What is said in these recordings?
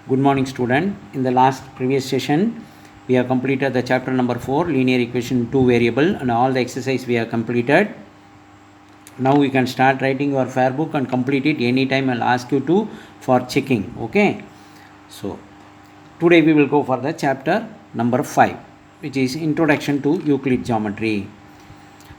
Good morning, student. In the last previous session, we have completed the chapter number 4, linear equation 2 variable, and all the exercise we have completed. Now we can start writing your fair book and complete it anytime. I'll ask you to for checking. Okay. So today we will go for the chapter number 5, which is Introduction to Euclid Geometry.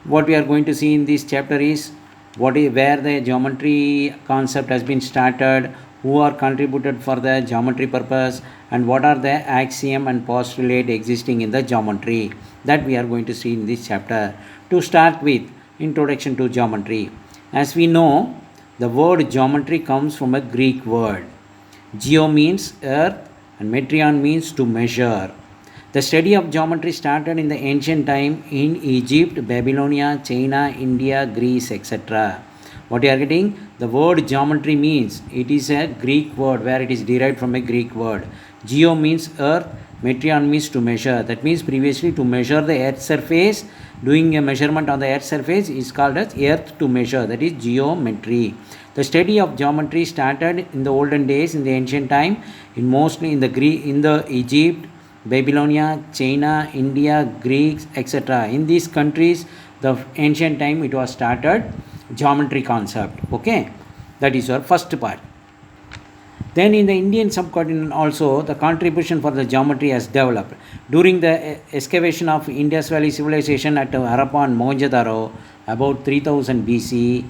What we are going to see in this chapter is where the geometry concept has been started, who are contributed for the geometry purpose, and what are the axiom and postulate existing in the geometry. That we are going to see in this chapter. To start with, Introduction to Geometry. As we know, the word geometry comes from a Greek word. Geo means earth and metrion means to measure. The study of geometry started in the ancient time in Egypt, Babylonia, China, India, Greece, etc. What you are getting? The word geometry means it is a Greek word where it is derived from a Greek word. Geo means earth, metrion means to measure. That means previously to measure the earth surface, doing a measurement on the earth surface is called as earth to measure. That is geometry. The study of geometry started in the olden days, in the ancient time, mostly in the Egypt, Babylonia, China, India, Greeks, etc. In these countries, the ancient time it was started geometry concept. Okay, that is your first part. Then in the Indian subcontinent also, the contribution for the geometry has developed. During the excavation of Indus Valley civilization at Harappa and Mohenjo-daro about 3000 BC,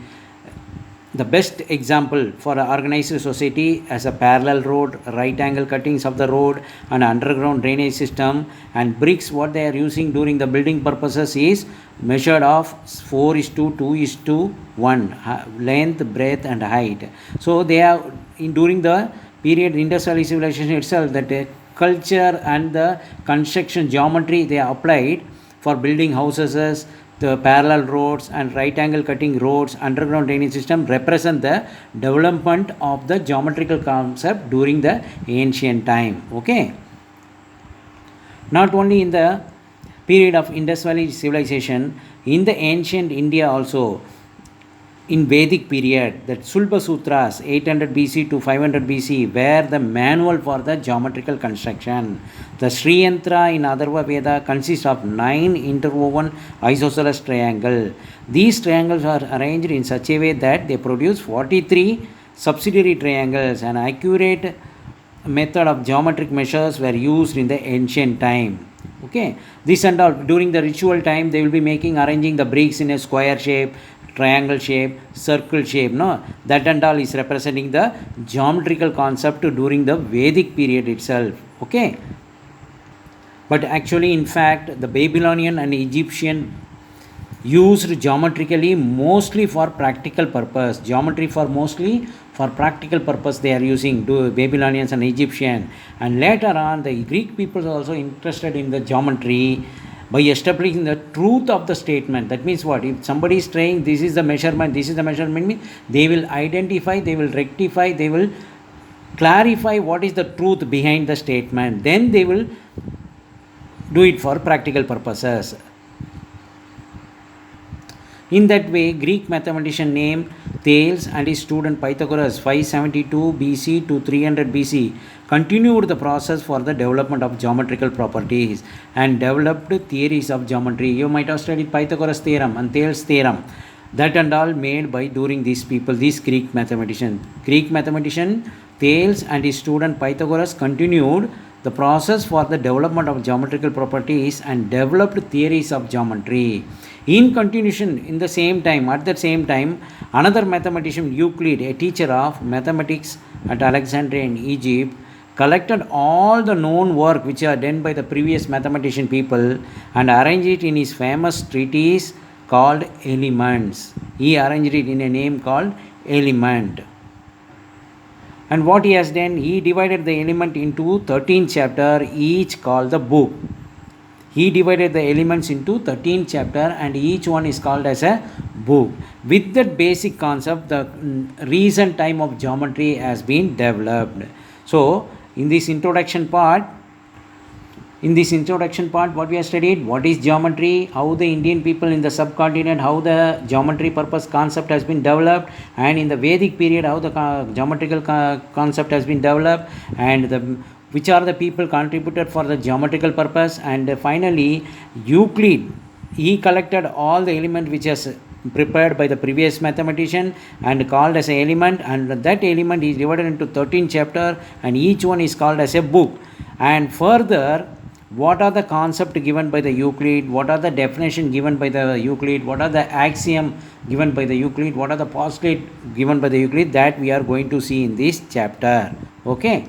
the best example for an organized society as a parallel road, right angle cuttings of the road, and underground drainage system, and bricks what they are using during the building purposes is measured of 4:2:1 length, breadth, and height. So they are during the period Indus Valley civilization itself, that culture and the construction geometry they are applied for building houses. The parallel roads and right angle cutting roads, underground drainage system represent the development of the geometrical concept during the ancient time. Okay. Not only in the period of Indus Valley civilization, in the ancient India also, in Vedic period, that Sulba Sutras 800 BC to 500 BC were the manual for the geometrical construction. The Sri Yantra in Atharva Veda consists of 9 interwoven isosceles triangles. These triangles are arranged in such a way that they produce 43 subsidiary triangles. An accurate method of geometric measures were used in the ancient time. Okay, this and all during the ritual time they will be arranging the bricks in a square shape, triangle shape, circle shape. No, that and all is representing the geometrical concept during the Vedic period itself. Okay, but actually in fact the Babylonian and Egyptian used geometrically mostly for practical purpose. Geometry for mostly for practical purpose they are using, Babylonians and Egyptian. And later on the Greek people are also interested in the geometry by establishing the truth of the statement. That means what? If somebody is saying this is the measurement, means they will identify, they will rectify, they will clarify what is the truth behind the statement. Then they will do it for practical purposes. In that way, Greek mathematician named Thales and his student Pythagoras 572 BC to 300 BC continued the process for the development of geometrical properties and developed theories of geometry. You might have studied Pythagoras theorem and Thales theorem. That and all made by during these people, these Greek mathematician. Greek mathematician Thales and his student Pythagoras continued the process for the development of geometrical properties and developed theories of geometry. In continuation, at the same time, another mathematician, Euclid, a teacher of mathematics at Alexandria in Egypt, collected all the known work which are done by the previous mathematician people and arranged it in his famous treatise called Elements. He arranged it in a name called Element. And what he has done, he divided the element into 13 chapters, each called the book. He divided the elements into 13 chapters and each one is called as a book. With that basic concept, the recent time of geometry has been developed. So, in this introduction part, In this introduction part, what we have studied, what is geometry, how the Indian people in the subcontinent, how the geometry purpose concept has been developed, and in the Vedic period, how the geometrical concept has been developed, and which are the people contributed for the geometrical purpose, and finally Euclid, he collected all the element which is prepared by the previous mathematician and called as an element, and that element is divided into 13 chapters, and each one is called as a book. And further, what are the concept given by the Euclid, what are the definition given by the Euclid, what are the axiom given by the Euclid, what are the postulate given by the Euclid, that we are going to see in this chapter. Okay.